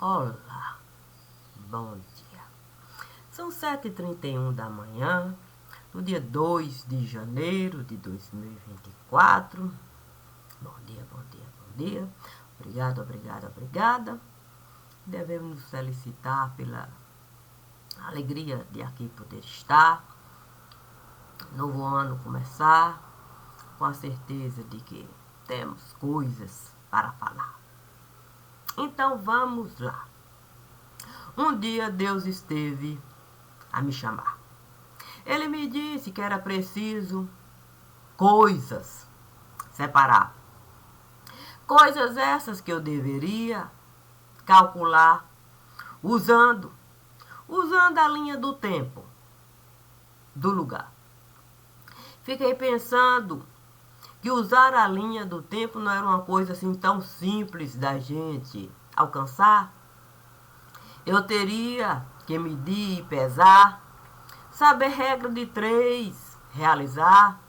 Olá, bom dia. São 7h31 da manhã, no dia 2 de janeiro de 2024. Bom dia, bom dia, bom dia. Obrigado, obrigada, obrigada. Devemos nos felicitar pela alegria de aqui poder estar. Novo ano começar, com a certeza de que temos coisas para falar. Então vamos lá. Um dia Deus esteve a me chamar. Ele me disse que era preciso coisas separar. Coisas essas que eu deveria calcular usando a linha do tempo, do lugar. Fiquei pensando que usar a linha do tempo não era uma coisa assim tão simples da gente alcançar. Eu teria que medir e pesar, saber regra de 3, realizar.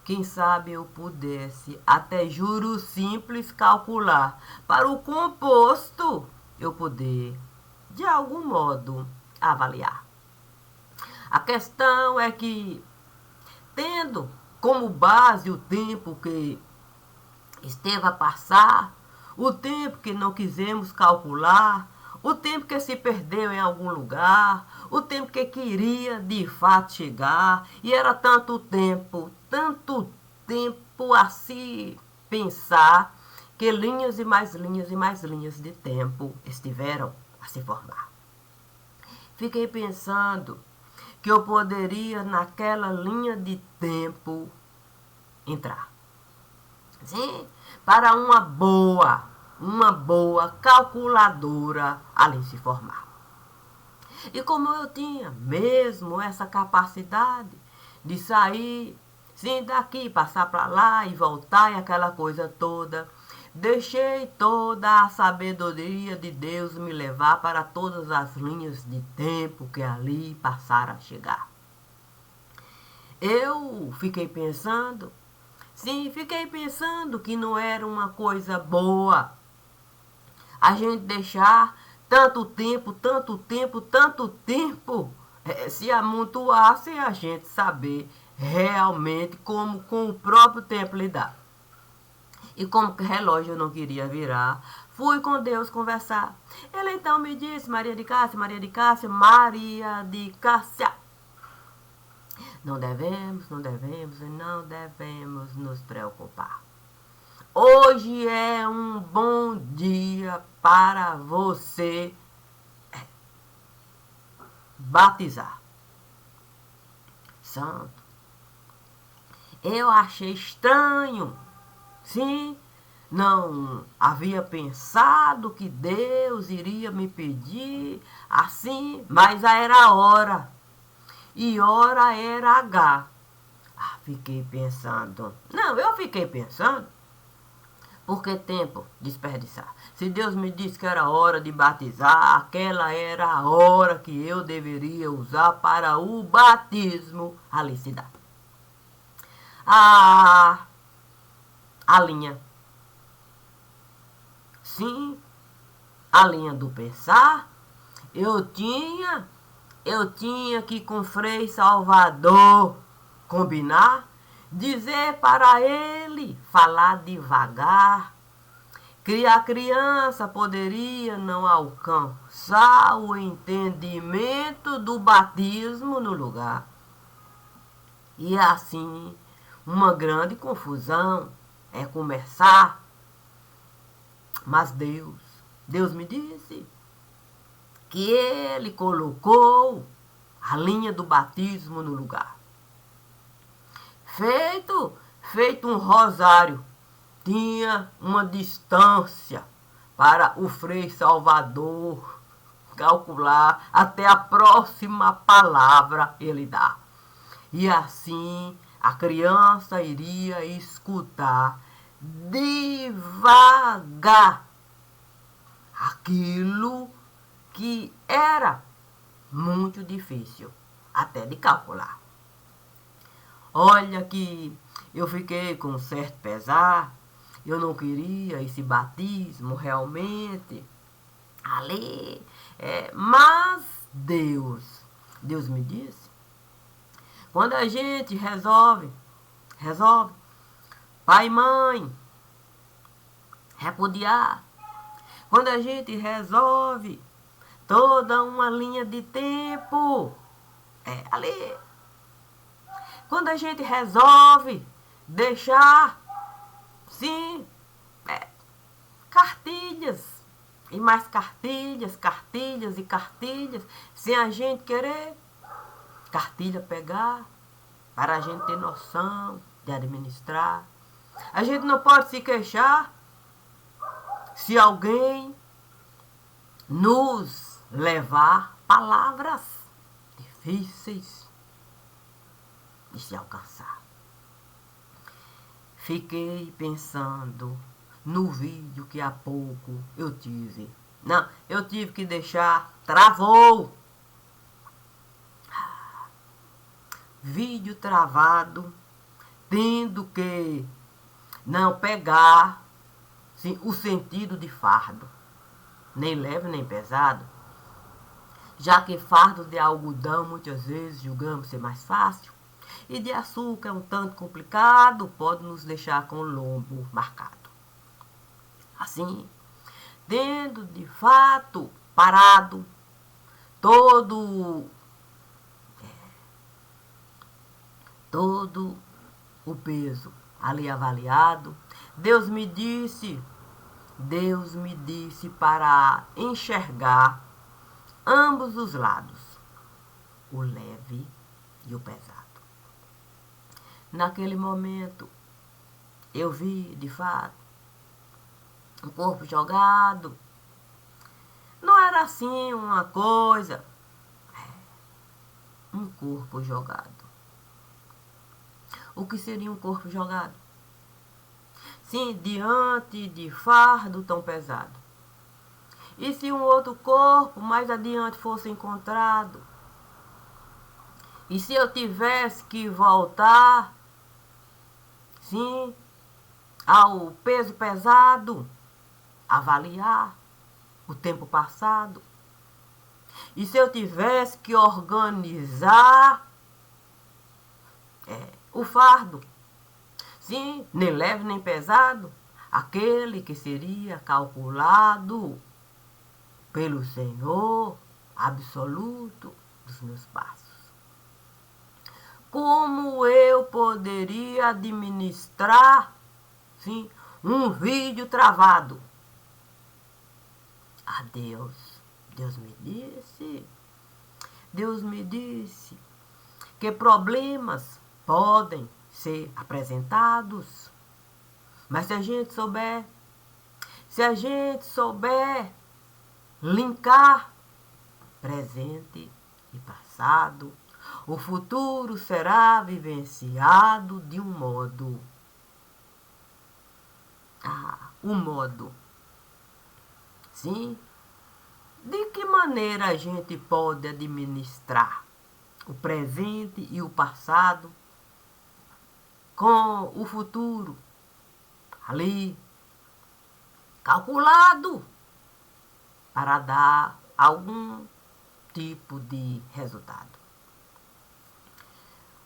Quem sabe eu pudesse até juros simples calcular, para o composto eu poder, de algum modo, avaliar. A questão é que, tendo como base o tempo que esteve a passar, o tempo que não quisemos calcular, o tempo que se perdeu em algum lugar, o tempo que queria de fato chegar, e era tanto tempo a se pensar, que linhas e mais linhas e mais linhas de tempo estiveram a se formar. Fiquei pensando que eu poderia naquela linha de tempo entrar. Sim, para uma boa calculadora ali se formar. E como eu tinha mesmo essa capacidade de sair, sim, daqui, passar para lá e voltar e aquela coisa toda, deixei toda a sabedoria de Deus me levar para todas as linhas de tempo que ali passaram a chegar. Eu fiquei pensando, que não era uma coisa boa a gente deixar tanto tempo, se amontoar sem a gente saber realmente como com o próprio tempo lidar. E como que relógio eu não queria virar, fui com Deus conversar. Ele então me disse: Maria de Cássia, não devemos nos preocupar. Hoje é um bom dia para você batizar. Santo. Eu achei estranho. Sim, não havia pensado que Deus iria me pedir assim, mas era a hora. E hora era H. Fiquei pensando. Não, eu fiquei pensando. Por que tempo desperdiçar? Se Deus me disse que era hora de batizar, aquela era a hora que eu deveria usar para o batismo ali se dá. A linha. Sim, a linha do pensar. Eu tinha que com Frei Salvador combinar, dizer para ele falar devagar, que a criança poderia não alcançar o entendimento do batismo no lugar. E assim, uma grande confusão é começar. Mas Deus me disse que ele colocou a linha do batismo no lugar. Feito um rosário, tinha uma distância para o Frei Salvador calcular até a próxima palavra ele dá. E assim a criança iria escutar devagar aquilo que era muito difícil até de calcular. Olha que eu fiquei com um certo pesar, eu não queria esse batismo realmente, Ali, mas Deus me disse, quando a gente resolve, pai e mãe, repudiar, quando a gente resolve toda uma linha de tempo, ali, quando a gente resolve deixar, sim, cartilhas, e mais cartilhas, cartilhas e cartilhas, sem a gente querer cartilha pegar, para a gente ter noção de administrar. A gente não pode se queixar se alguém nos levar palavras difíceis de se alcançar. Fiquei pensando no vídeo que há pouco eu tive. Não, eu tive que deixar, travou. Vídeo travado, tendo que não pegar, sim, o sentido de fardo, nem leve nem pesado, já que fardo de algodão muitas vezes julgamos ser mais fácil, e de açúcar é um tanto complicado, pode nos deixar com o lombo marcado. Assim, tendo de fato parado todo o peso ali avaliado, Deus me disse para enxergar ambos os lados, o leve e o pesado. Naquele momento, eu vi, de fato, um corpo jogado. Não era assim uma coisa, um corpo jogado. O que seria um corpo jogado? Sim, diante de fardo tão pesado. E se um outro corpo mais adiante fosse encontrado? E se eu tivesse que voltar, sim, ao peso pesado, avaliar o tempo passado? E se eu tivesse que organizar o fardo, sim, nem leve nem pesado, aquele que seria calculado pelo Senhor absoluto dos meus passos. Como eu poderia administrar, sim, um vídeo travado? A Deus me disse que problemas podem ser apresentados, mas se a gente souber linkar presente e passado, o futuro será vivenciado de um modo. Sim, de que maneira a gente pode administrar o presente e o passado com o futuro ali calculado para dar algum tipo de resultado?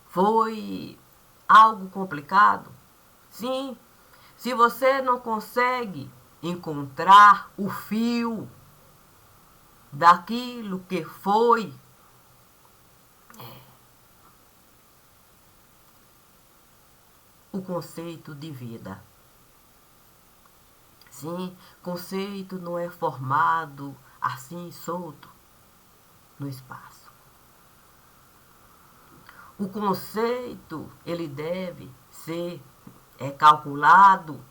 Foi algo complicado? Sim, se você não consegue encontrar o fio daquilo que foi o conceito de vida. Sim, conceito não é formado assim solto no espaço. O conceito, ele deve ser calculado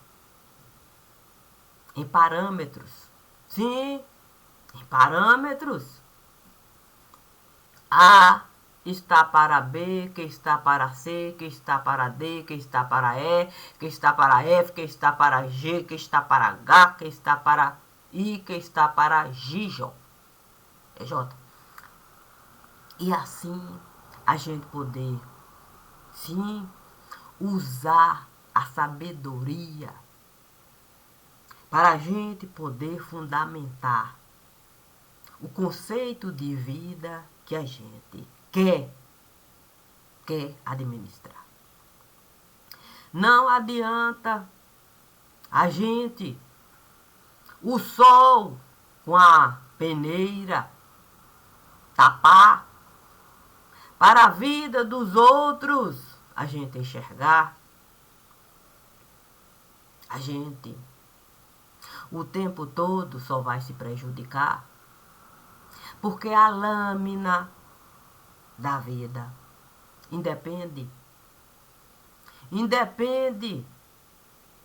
em parâmetros. Sim, em parâmetros. A está para B, que está para C, que está para D, que está para E, que está para F, que está para G, que está para H, que está para I, que está para J. E assim a gente poder, sim, usar a sabedoria para a gente poder fundamentar o conceito de vida que a gente quer administrar. Não adianta a gente, o sol com a peneira, tapar, para a vida dos outros a gente enxergar. A gente o tempo todo só vai se prejudicar, porque a lâmina da vida independe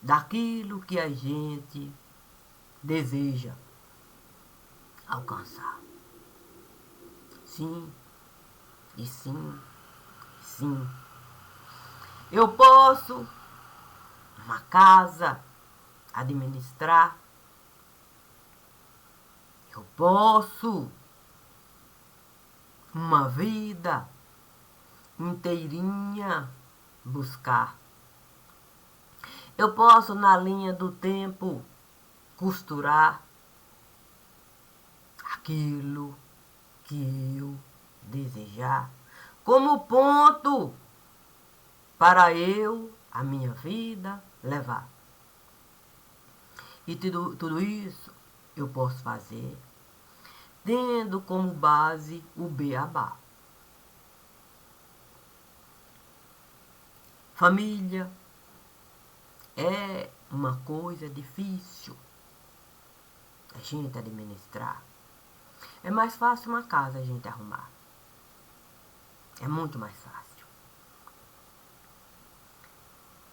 daquilo que a gente deseja alcançar. Sim, e sim, sim. Eu posso uma casa administrar. Eu posso uma vida inteirinha buscar. Eu posso, na linha do tempo, costurar aquilo que eu desejar como ponto para eu, a minha vida, levar. E tudo isso eu posso fazer tendo como base o beabá. Família é uma coisa difícil a gente administrar. É mais fácil uma casa a gente arrumar. É muito mais fácil.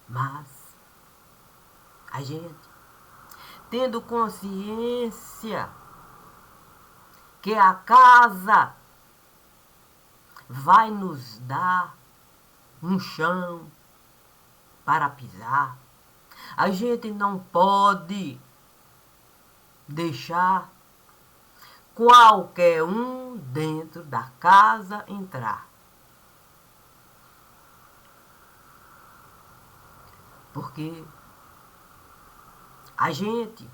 Mas a gente, tendo consciência que a casa vai nos dar um chão para pisar, a gente não pode deixar qualquer um dentro da casa entrar. Porque a gente,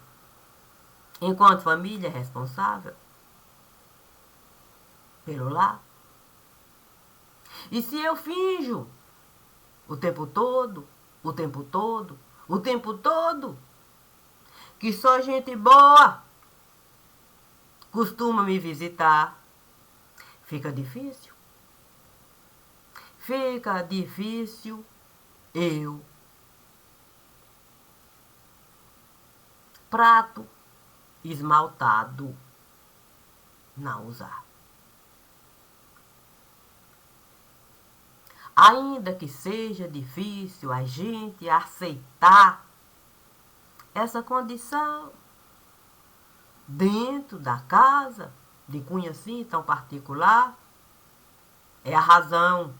enquanto família, é responsável pelo lar. E se eu finjo o tempo todo, que só gente boa costuma me visitar, fica difícil. Fica difícil eu, prato esmaltado, não usar. Ainda que seja difícil a gente aceitar essa condição dentro da casa, de cunho assim tão particular, é a razão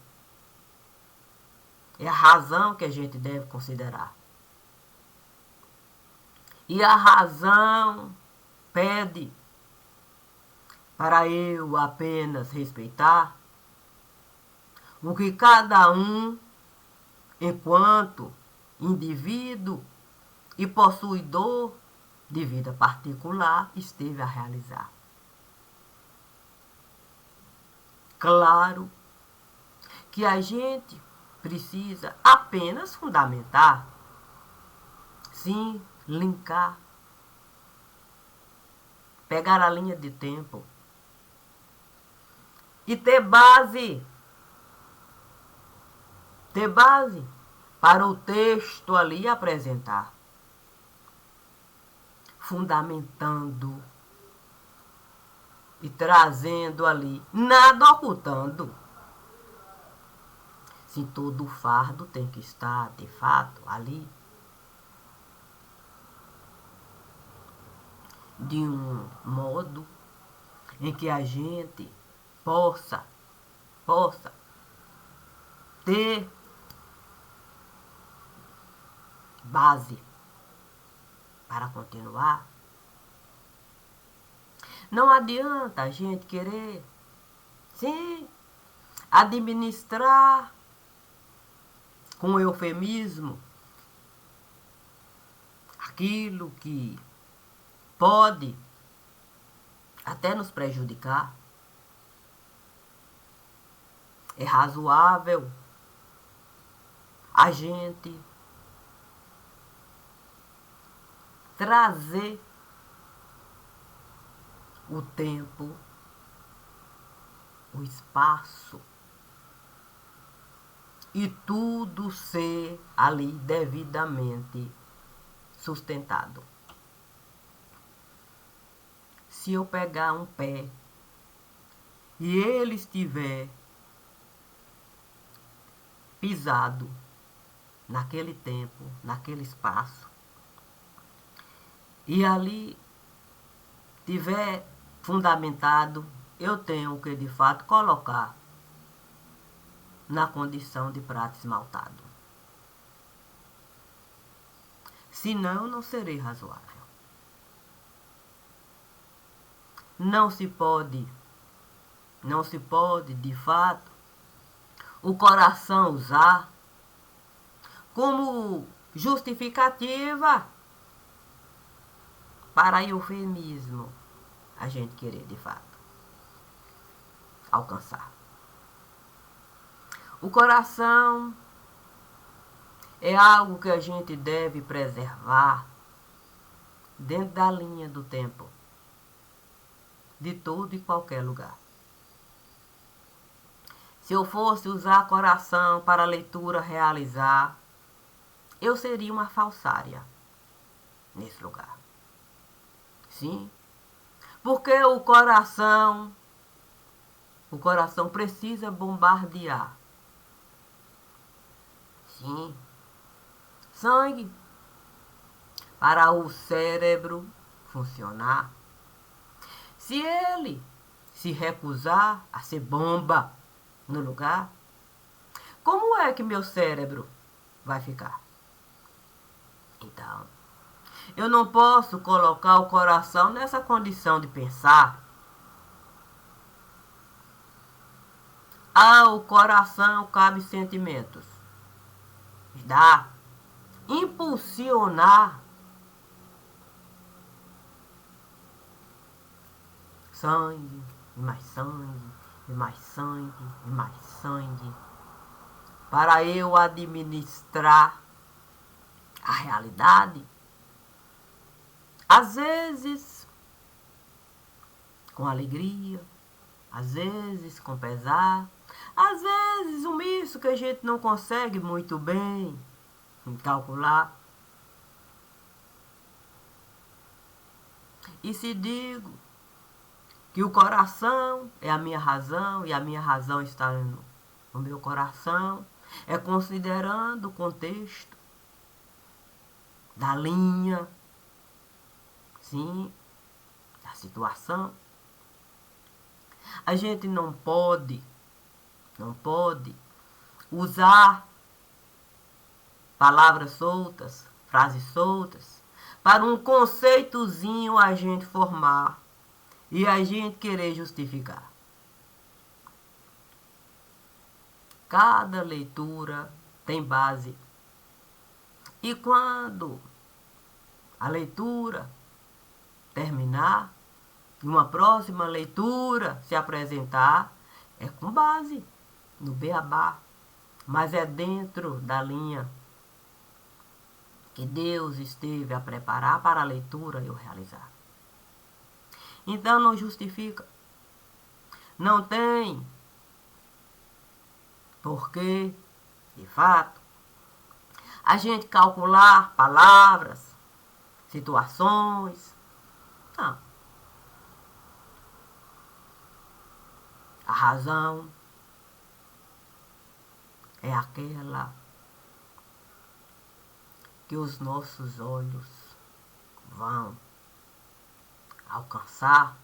que a gente deve considerar. E a razão pede para eu apenas respeitar o que cada um, enquanto indivíduo e possuidor de vida particular, esteve a realizar. Claro que a gente precisa apenas fundamentar, sim, linkar, pegar a linha de tempo e ter base para o texto ali apresentar, fundamentando e trazendo ali, nada ocultando. Se todo o fardo tem que estar, de fato, ali, de um modo em que a gente possa ter base para continuar. Não adianta a gente querer, sim, administrar com eufemismo aquilo que pode até nos prejudicar. É razoável a gente trazer o tempo, o espaço e tudo ser ali devidamente sustentado. Se eu pegar um pé e ele estiver pisado naquele tempo, naquele espaço, e ali tiver fundamentado, eu tenho que de fato colocar na condição de prato esmaltado. Senão eu não serei razoável. Não se pode, de fato, o coração usar como justificativa para eufemismo a gente querer, de fato, alcançar. O coração é algo que a gente deve preservar dentro da linha do tempo, de todo e qualquer lugar. Se eu fosse usar coração para a leitura realizar, eu seria uma falsária nesse lugar. Sim, porque o coração precisa bombardear. Sim, sangue para o cérebro funcionar. Se ele se recusar a ser bomba no lugar, como é que meu cérebro vai ficar? Então, eu não posso colocar o coração nessa condição de pensar. Ao coração cabe sentimentos. Dá. Impulsionar sangue, e mais sangue, e mais sangue, e mais sangue, para eu administrar a realidade. Às vezes com alegria, às vezes com pesar, às vezes um misto que a gente não consegue muito bem calcular. E se digo que o coração é a minha razão e a minha razão está no meu coração, é considerando o contexto da linha, sim, da situação. A gente não pode usar palavras soltas, frases soltas, para um conceitozinho a gente formar e a gente querer justificar. Cada leitura tem base. E quando a leitura terminar, e uma próxima leitura se apresentar, é com base no beabá, mas é dentro da linha que Deus esteve a preparar para a leitura e o realizar. Então não justifica. Não tem porque, de fato, a gente calcular palavras, situações. Não. A razão é aquela que os nossos olhos vão alcançar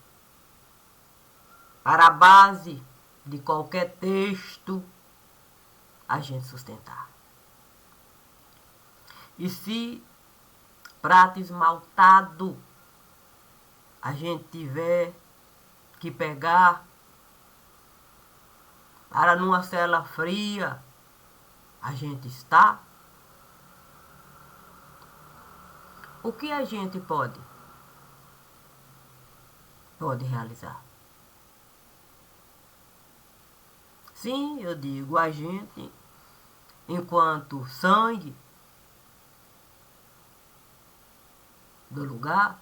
para a base de qualquer texto a gente sustentar. E se prato esmaltado a gente tiver que pegar para numa cela fria a gente está, o que a gente pode pode realizar. Sim, eu digo, a gente, enquanto sangue do lugar,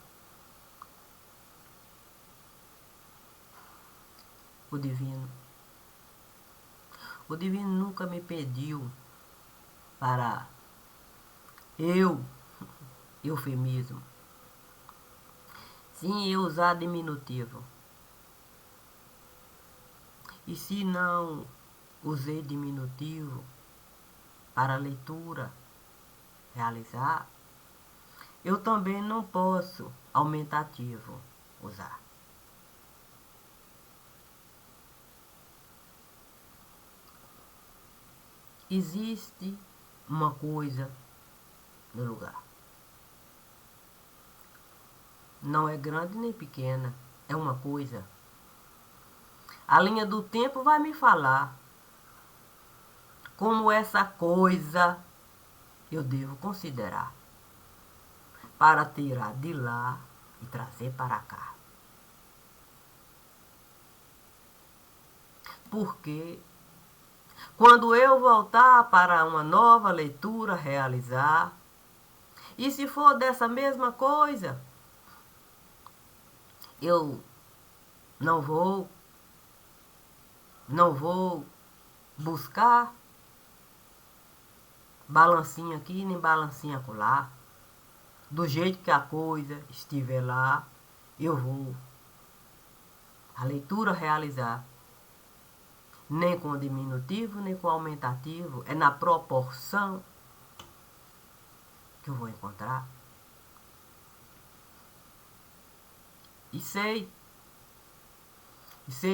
o divino. O divino nunca me pediu para eufemismo. Sim, eu usar diminutivo. E se não usei diminutivo para a leitura realizar, eu também não posso aumentativo usar. Existe uma coisa no lugar. Não é grande nem pequena, é uma coisa. A linha do tempo vai me falar como essa coisa eu devo considerar para tirar de lá e trazer para cá. Porque quando eu voltar para uma nova leitura realizar, e se for dessa mesma coisa, eu não vou buscar balancinha aqui nem balancinha acolá. Do jeito que a coisa estiver lá, eu vou a leitura realizar. Nem com diminutivo, nem com aumentativo. É na proporção que eu vou encontrar. E sei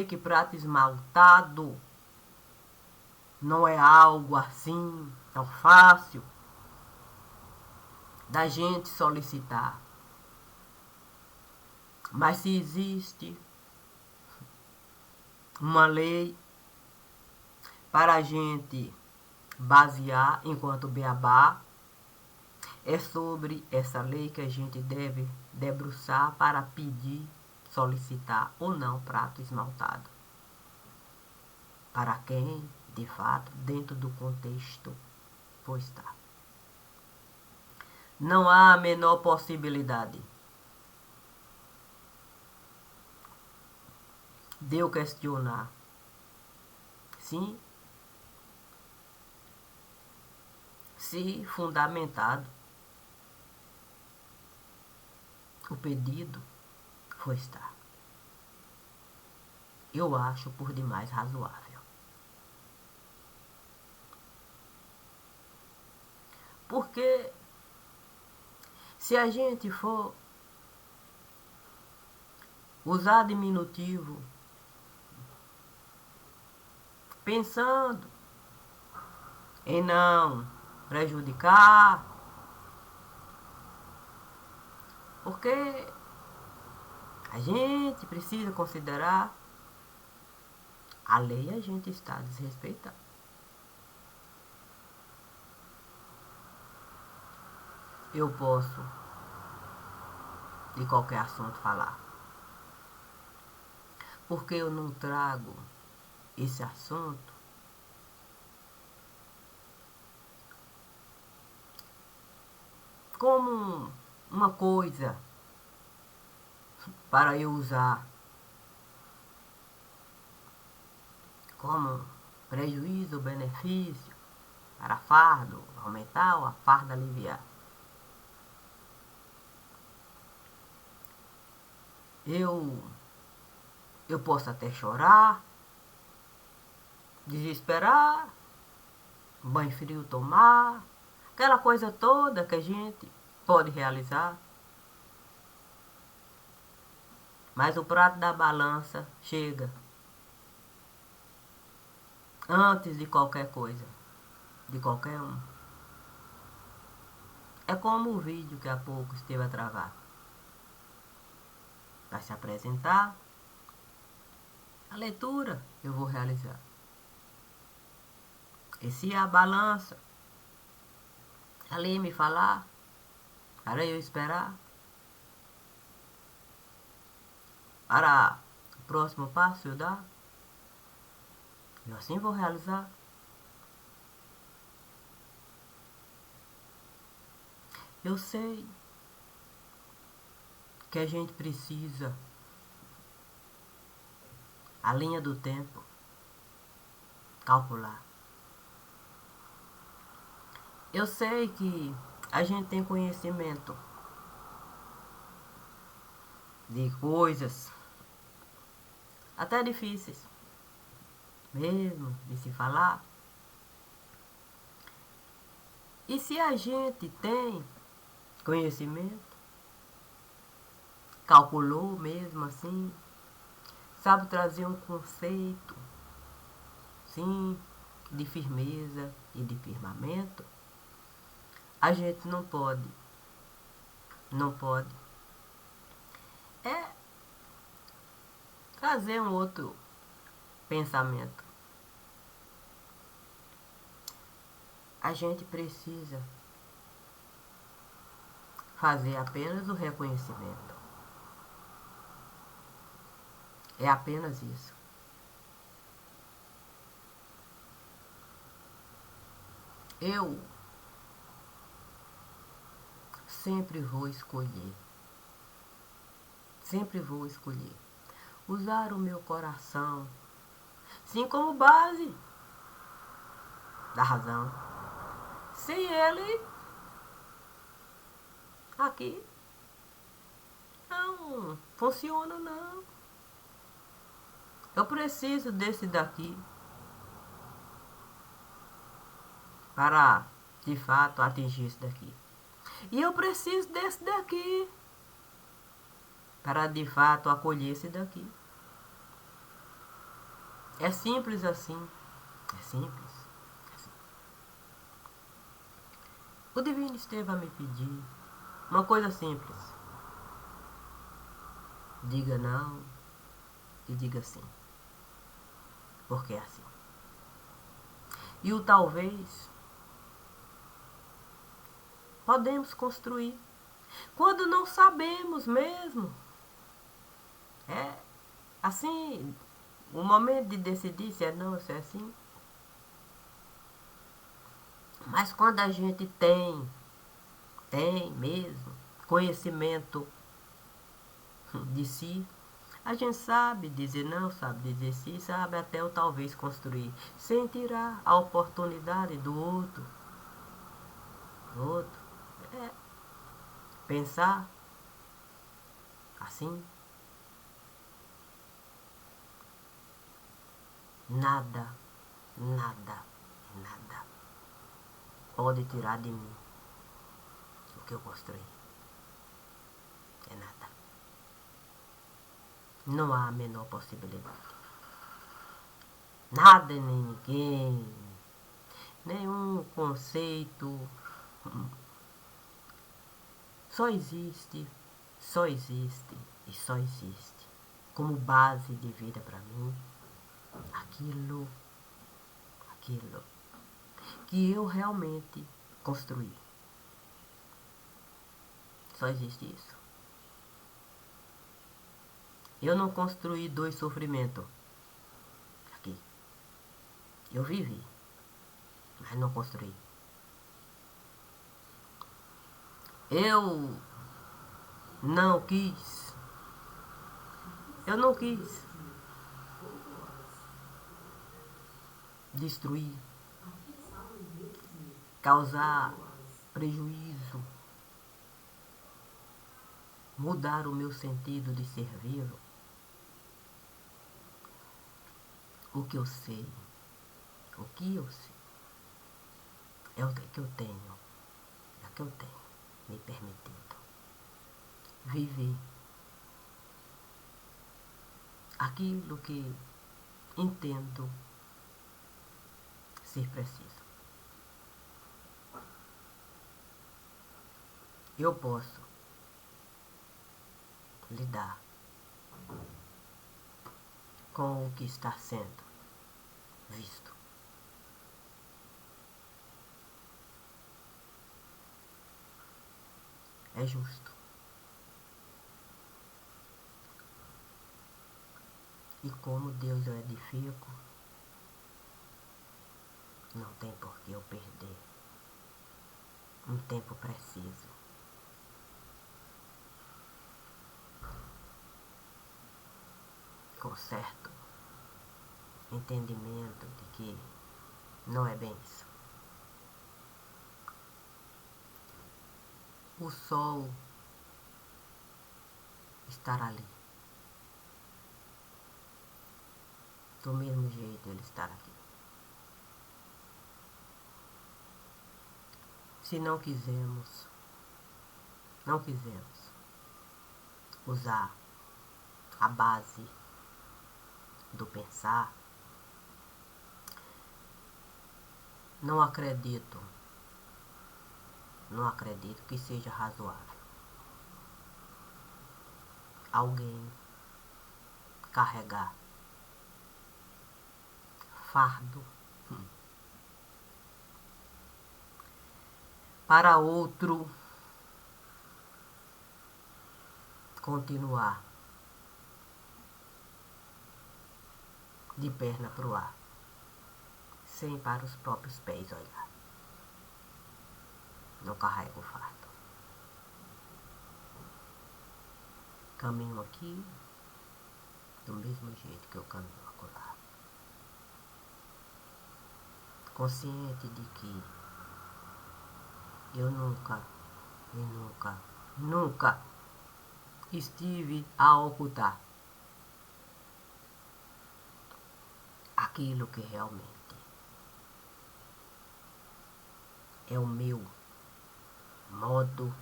que prato esmaltado não é algo assim tão fácil da gente solicitar. Mas se existe uma lei para a gente basear enquanto beabá, é sobre essa lei que a gente deve debruçar para pedir, solicitar ou não prato esmaltado. Para quem, de fato, dentro do contexto for estar. Não há a menor possibilidade de eu questionar. Sim, se fundamentado o pedido for estar. Eu acho por demais razoável. Porque se a gente for usar diminutivo pensando em não prejudicar, porque a gente precisa considerar a lei, a gente está desrespeitando. Eu posso de qualquer assunto falar. Porque eu não trago esse assunto como uma coisa para eu usar como prejuízo ou benefício para fardo aumentar ou a farda aliviar. Eu posso até chorar, desesperar, banho frio tomar, aquela coisa toda que a gente pode realizar. Mas o prato da balança chega antes de qualquer coisa, de qualquer um. É como o vídeo que há pouco esteve a travar. Vai se apresentar, a leitura eu vou realizar. E se a balança ali me falar, para eu esperar, para o próximo passo eu dar. Eu assim vou realizar. Eu sei que a gente precisa a linha do tempo, calcular. Eu sei que a gente tem conhecimento de coisas até difíceis mesmo de se falar. E se a gente tem conhecimento, calculou mesmo assim, sabe trazer um conceito, sim, de firmeza e de firmamento, a gente não pode é trazer um outro pensamento. A gente precisa fazer apenas o reconhecimento. É apenas isso. Eu sempre vou escolher usar o meu coração, sim, como base da razão. Sem ele, aqui não funciona não. Eu preciso desse daqui para, de fato, atingir esse daqui. E eu preciso desse daqui para, de fato, acolher esse daqui. É simples assim. É simples. O Divino esteve a me pedir uma coisa simples. Diga não e diga sim. Porque é assim. E o talvez podemos construir quando não sabemos mesmo. É assim, o momento de decidir se é não ou se é sim. Mas quando a gente tem mesmo conhecimento de si, a gente sabe dizer não, sabe dizer sim, sabe até o talvez construir, sem tirar a oportunidade do outro. É pensar assim. Nada, nada, nada pode tirar de mim o que eu construí. É nada. Não há a menor possibilidade. Nada nem ninguém, nenhum conceito. Só existe e só existe como base de vida para mim aquilo que eu realmente construí. Só existe isso. Eu não construí dois sofrimentos aqui. Eu vivi, mas não construí. Eu não quis. Eu não quis destruir, causar prejuízo, mudar o meu sentido de ser vivo. O que eu sei, é o que eu tenho, me permitindo viver aquilo que entendo ser preciso. Eu posso lidar com o que está sendo visto. É justo. E como Deus eu edifico, não tem por que eu perder um tempo preciso. Com certo entendimento de que não é bem isso. O sol estará ali. Do mesmo jeito ele estará aqui. Se não quisermos usar a base do pensar, não acredito que seja razoável alguém carregar fardo para outro continuar de perna pro ar, sem para os próprios pés olhar. Não carrego o fardo. Caminho aqui do mesmo jeito que eu caminho acolá. Consciente de que eu nunca estive a ocultar aquilo que realmente é o meu modo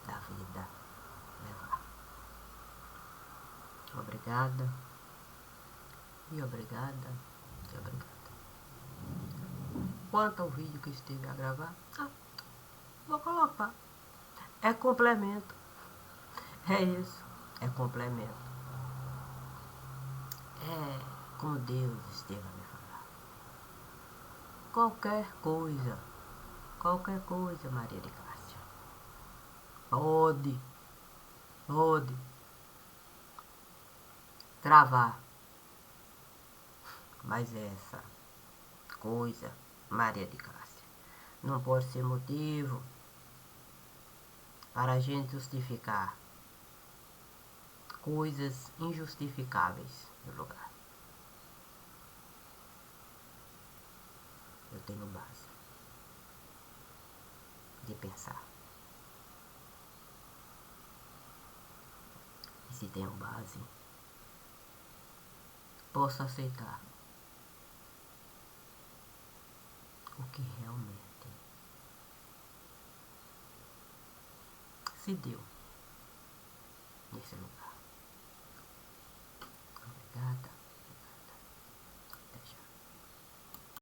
da vida levar. Obrigada e obrigada e obrigada. Quanto ao vídeo que esteve a gravar, vou colocar. É complemento. É isso. É complemento. É como Deus esteve a me falar. Qualquer coisa, Maria de Cássia. Pode travar. Mas essa coisa, Maria de Cássia, não pode ser motivo para a gente justificar coisas injustificáveis no lugar. Eu tenho base de pensar. E se tenho base, posso aceitar o que realmente se deu nesse lugar.